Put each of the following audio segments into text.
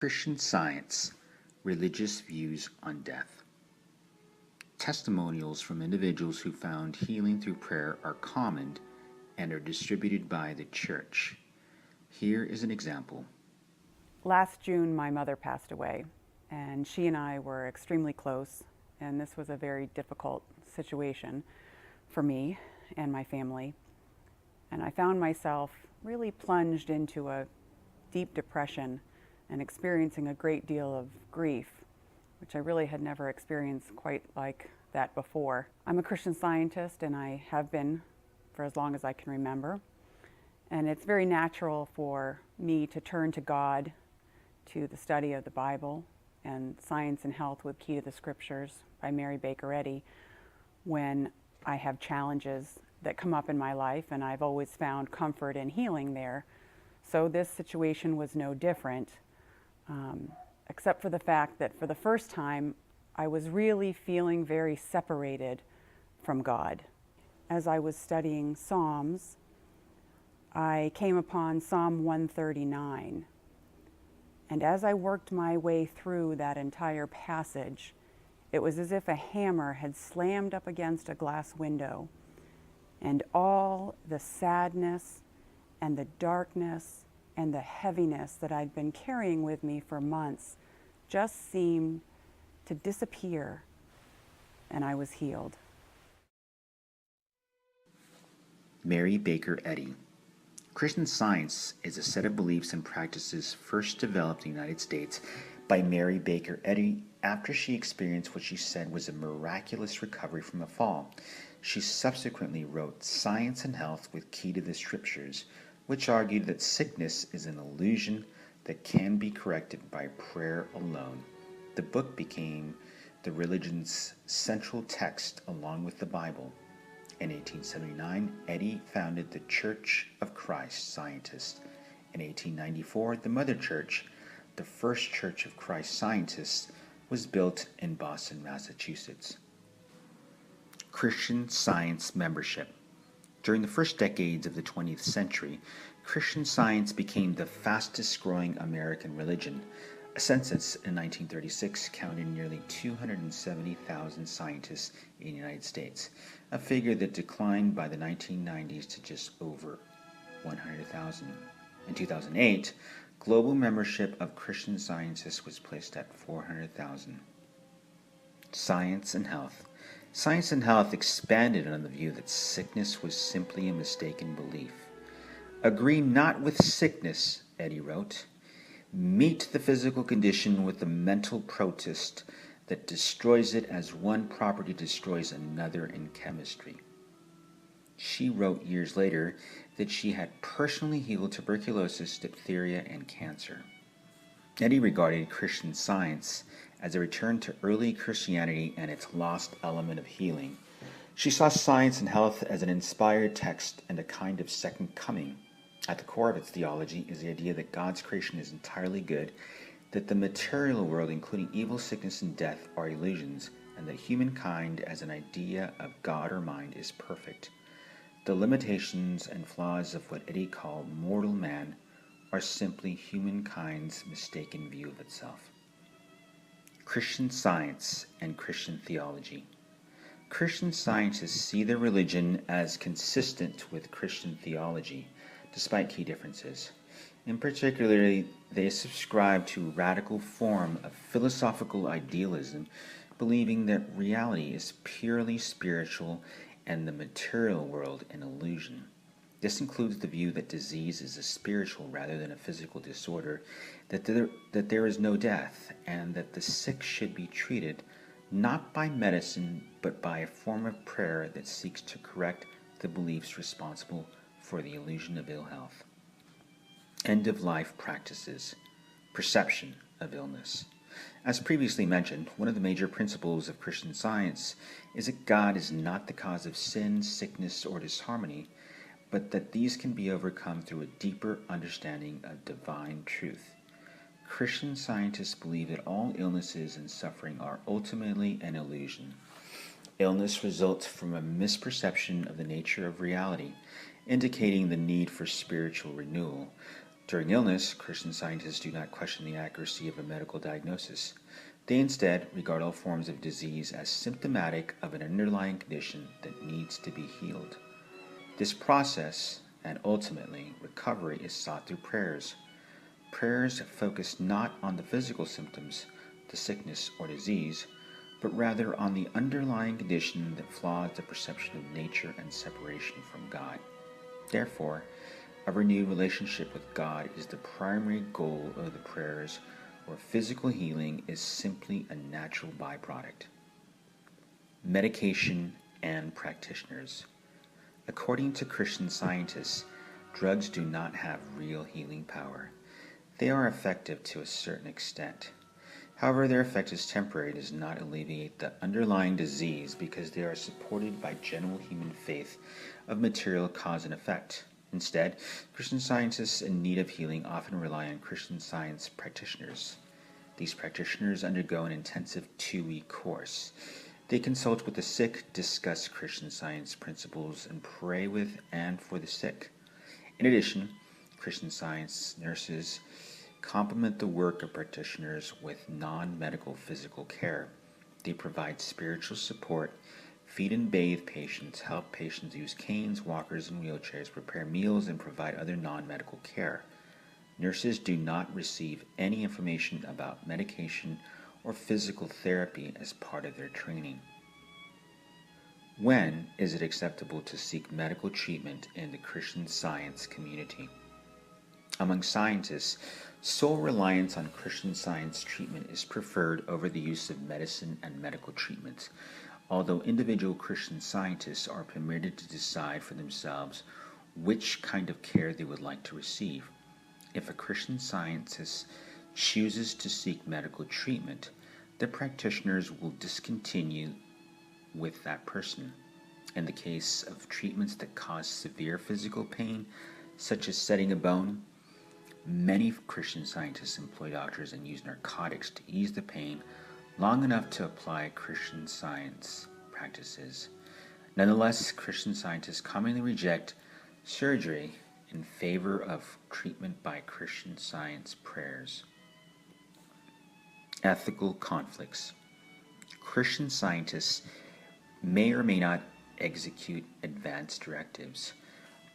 Christian Science: Religious Views on Death. Testimonials from individuals who found healing through prayer are common and are distributed by the Church. Here is an example. Last June, my mother passed away, and she and I were extremely close, and this was a very difficult situation for me and my family. And I found myself really plunged into a deep depression and experiencing a great deal of grief, which I really had never experienced quite like that before. I'm a Christian Scientist, and I have been for as long as I can remember. And it's very natural for me to turn to God, to the study of the Bible and Science and Health with Key to the Scriptures by Mary Baker Eddy when I have challenges that come up in my life, and I've always found comfort and healing there. So this situation was no different, except for the fact that for the first time, I was really feeling very separated from God. As I was studying Psalms, I came upon Psalm 139. And as I worked my way through that entire passage, it was as if a hammer had slammed up against a glass window, and all the sadness and the darkness and the heaviness that I'd been carrying with me for months just seemed to disappear, and I was healed. Mary Baker Eddy. Christian Science is a set of beliefs and practices first developed in the United States by Mary Baker Eddy after she experienced what she said was a miraculous recovery from a fall. She subsequently wrote Science and Health with Key to the Scriptures, which argued that sickness is an illusion that can be corrected by prayer alone. The book became the religion's central text along with the Bible. In 1879, Eddy founded the Church of Christ Scientists. In 1894, the Mother Church, the first Church of Christ Scientists, was built in Boston, Massachusetts. Christian Science membership. During the first decades of the 20th century, Christian Science became the fastest growing American religion. A census in 1936 counted nearly 270,000 scientists in the United States, a figure that declined by the 1990s to just over 100,000. In 2008, global membership of Christian Scientists was placed at 400,000. Science and Health. Science and Health expanded on the view that sickness was simply a mistaken belief. Agree not with sickness, Eddy wrote. Meet the physical condition with the mental protest that destroys it as one property destroys another in chemistry. She wrote years later that she had personally healed tuberculosis, diphtheria, and cancer. Eddy regarded Christian Science as a return to early Christianity and its lost element of healing. She saw Science and Health as an inspired text and a kind of second coming. At the core of its theology is the idea that God's creation is entirely good, that the material world, including evil, sickness, and death, are illusions, and that humankind as an idea of God or mind is perfect. The limitations and flaws of what Eddy called mortal man are simply humankind's mistaken view of itself. Christian Science and Christian Theology. Christian Scientists see their religion as consistent with Christian theology, despite key differences. In particular, they subscribe to a radical form of philosophical idealism, believing that reality is purely spiritual and the material world an illusion. This includes the view that disease is a spiritual rather than a physical disorder, that there is no death, and that the sick should be treated not by medicine but by a form of prayer that seeks to correct the beliefs responsible for the illusion of ill health. End-of-life practices. Perception of illness. As previously mentioned, one of the major principles of Christian Science is that God is not the cause of sin, sickness, or disharmony, but that these can be overcome through a deeper understanding of divine truth. Christian Scientists believe that all illnesses and suffering are ultimately an illusion. Illness results from a misperception of the nature of reality, indicating the need for spiritual renewal. During illness, Christian scientists do not question the accuracy of a medical diagnosis. They instead regard all forms of disease as symptomatic of an underlying condition that needs to be healed. This process, and ultimately recovery, is sought through prayers. Prayers focus not on the physical symptoms, the sickness or disease, but rather on the underlying condition that flaws the perception of nature and separation from God. Therefore, a renewed relationship with God is the primary goal of the prayers, where physical healing is simply a natural byproduct. Medication and practitioners. According to Christian scientists, drugs do not have real healing power. They are effective to a certain extent. However, their effect is temporary and does not alleviate the underlying disease because they are supported by general human faith of material cause and effect. Instead, Christian scientists in need of healing often rely on Christian Science practitioners. These practitioners undergo an intensive 2-week course. They consult with the sick, discuss Christian Science principles, and pray with and for the sick. In addition, Christian Science nurses complement the work of practitioners with non-medical physical care. They provide spiritual support, feed and bathe patients, help patients use canes, walkers, and wheelchairs, prepare meals, and provide other non-medical care. Nurses do not receive any information about medication or physical therapy as part of their training. When is it acceptable to seek medical treatment in the Christian Science community? Among scientists, sole reliance on Christian Science treatment is preferred over the use of medicine and medical treatments, although individual Christian scientists are permitted to decide for themselves which kind of care they would like to receive. If a Christian scientist chooses to seek medical treatment, the practitioners will discontinue with that person. In the case of treatments that cause severe physical pain, such as setting a bone, many Christian scientists employ doctors and use narcotics to ease the pain long enough to apply Christian Science practices. Nonetheless, Christian scientists commonly reject surgery in favor of treatment by Christian Science prayers. Ethical conflicts. Christian scientists may or may not execute advance directives,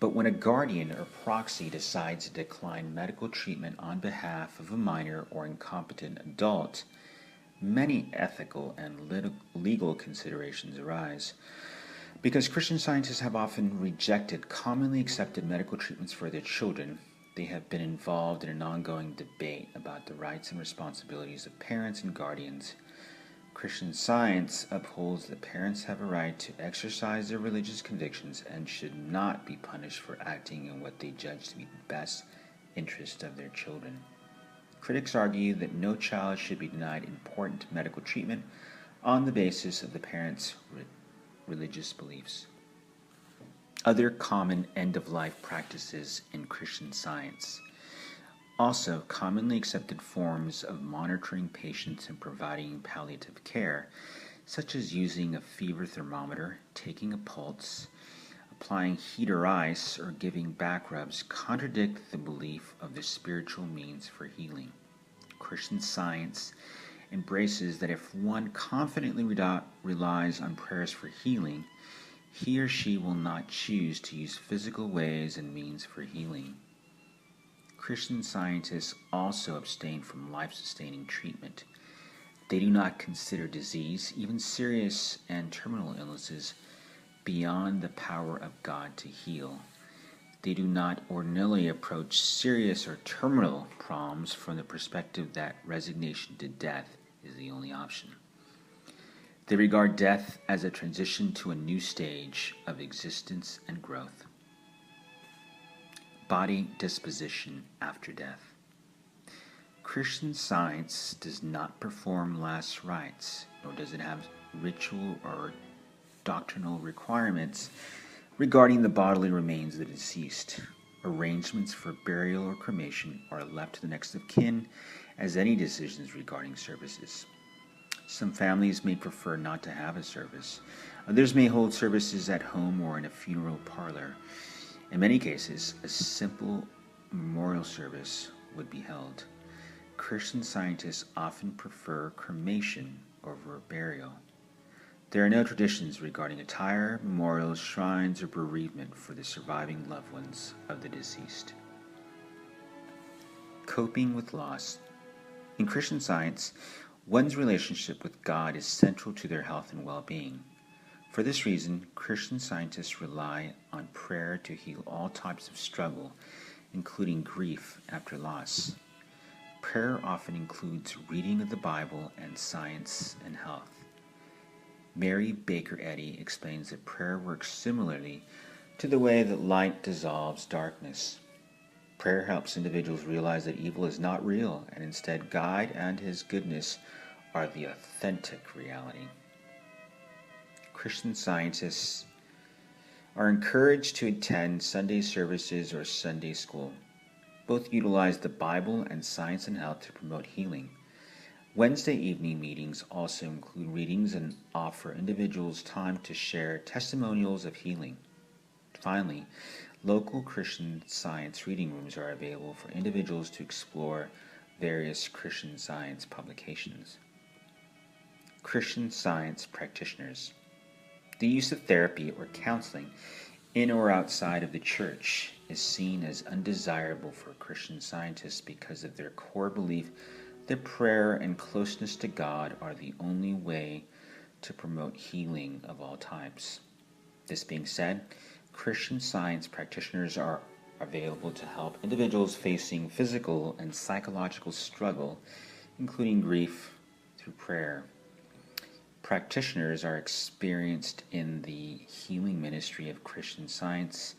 but when a guardian or proxy decides to decline medical treatment on behalf of a minor or incompetent adult, many ethical and legal considerations arise. Because Christian scientists have often rejected commonly accepted medical treatments for their children, they have been involved in an ongoing debate about the rights and responsibilities of parents and guardians. Christian Science upholds that parents have a right to exercise their religious convictions and should not be punished for acting in what they judge to be the best interest of their children. Critics argue that no child should be denied important medical treatment on the basis of the parent's religious beliefs. Other common end-of-life practices in Christian Science. Also, commonly accepted forms of monitoring patients and providing palliative care, such as using a fever thermometer, taking a pulse, applying heat or ice, or giving back rubs, contradict the belief of the spiritual means for healing. Christian Science embraces that if one confidently relies on prayers for healing, he or she will not choose to use physical ways and means for healing. Christian scientists also abstain from life-sustaining treatment. They do not consider disease, even serious and terminal illnesses, beyond the power of God to heal. They do not ordinarily approach serious or terminal problems from the perspective that resignation to death is the only option. They regard death as a transition to a new stage of existence and growth. Body disposition after death. Christian Science does not perform last rites, nor does it have ritual or doctrinal requirements regarding the bodily remains of the deceased. Arrangements for burial or cremation are left to the next of kin, as any decisions regarding services. Some families may prefer not to have a service. Others may hold services at home or in a funeral parlor. In many cases, a simple memorial service would be held. Christian Scientists often prefer cremation over burial. There are no traditions regarding attire, memorials, shrines, or bereavement for the surviving loved ones of the deceased. Coping with loss. In Christian Science, one's relationship with God is central to their health and well-being. For this reason, Christian Scientists rely on prayer to heal all types of struggle, including grief after loss. Prayer often includes reading of the Bible and science and health. Mary Baker Eddy explains that prayer works similarly to the way that light dissolves darkness. Prayer helps individuals realize that evil is not real, and instead God and His goodness are the authentic reality. Christian Scientists are encouraged to attend Sunday services or Sunday school. Both utilize the Bible and science and health to promote healing. Wednesday evening meetings also include readings and offer individuals time to share testimonials of healing. Finally, local Christian Science reading rooms are available for individuals to explore various Christian Science publications. Christian Science practitioners. The use of therapy or counseling in or outside of the church is seen as undesirable for Christian Scientists because of their core belief that prayer and closeness to God are the only way to promote healing of all types. This being said, Christian Science practitioners are available to help individuals facing physical and psychological struggle, including grief, through prayer. Practitioners are experienced in the healing ministry of Christian Science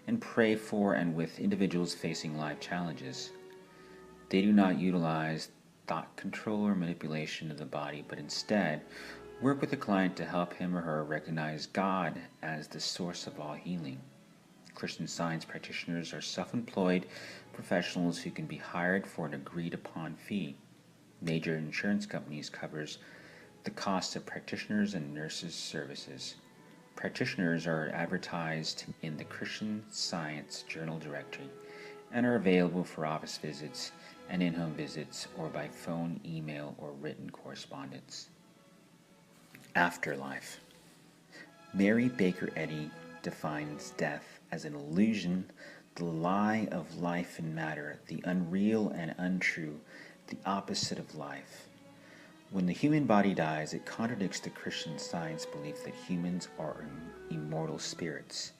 and pray for and with individuals facing life challenges. They do not utilize thought control or manipulation of the body, but instead work with the client to help him or her recognize God as the source of all healing. Christian Science practitioners are self-employed professionals who can be hired for an agreed-upon fee. Major insurance companies covers the cost of practitioners and nurses' services. Practitioners are advertised in the Christian Science Journal Directory and are available for office visits and in-home visits or by phone, email, or written correspondence. Afterlife. Mary Baker Eddy defines death as an illusion, the lie of life and matter, the unreal and untrue, the opposite of life. When the human body dies, it contradicts the Christian Science belief that humans are immortal spirits.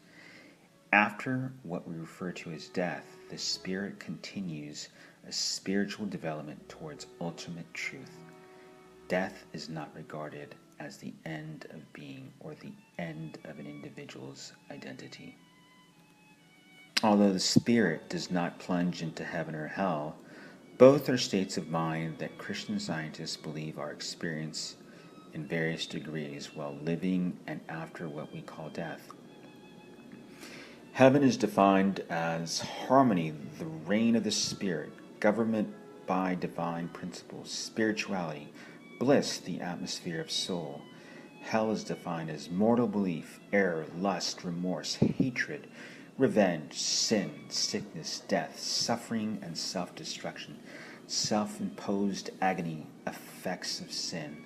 After what we refer to as death, the spirit continues a spiritual development towards ultimate truth. Death is not regarded as the end of being or the end of an individual's identity. Although the spirit does not plunge into heaven or hell, both are states of mind that Christian Scientists believe are experienced in various degrees while living and after what we call death. Heaven is defined as harmony, the reign of the Spirit, government by divine principles, spirituality, bliss, the atmosphere of soul. Hell is defined as mortal belief, error, lust, remorse, hatred, revenge, sin, sickness, death, suffering, and self-destruction, self-imposed agony, effects of sin,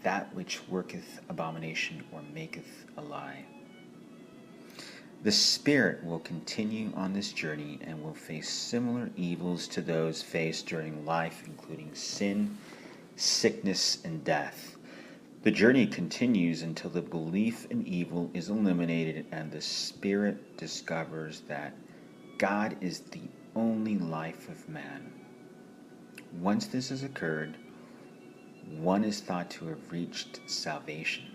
that which worketh abomination or maketh a lie. The spirit will continue on this journey and will face similar evils to those faced during life, including sin, sickness, and death. The journey continues until the belief in evil is eliminated and the spirit discovers that God is the only life of man. Once this has occurred, one is thought to have reached salvation.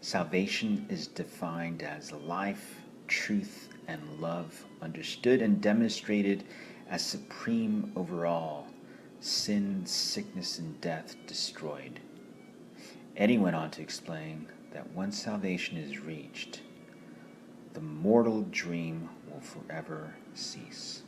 Salvation is defined as life, truth, and love, understood and demonstrated as supreme over all, sin, sickness, and death destroyed. Eddy went on to explain that once salvation is reached, the mortal dream will forever cease.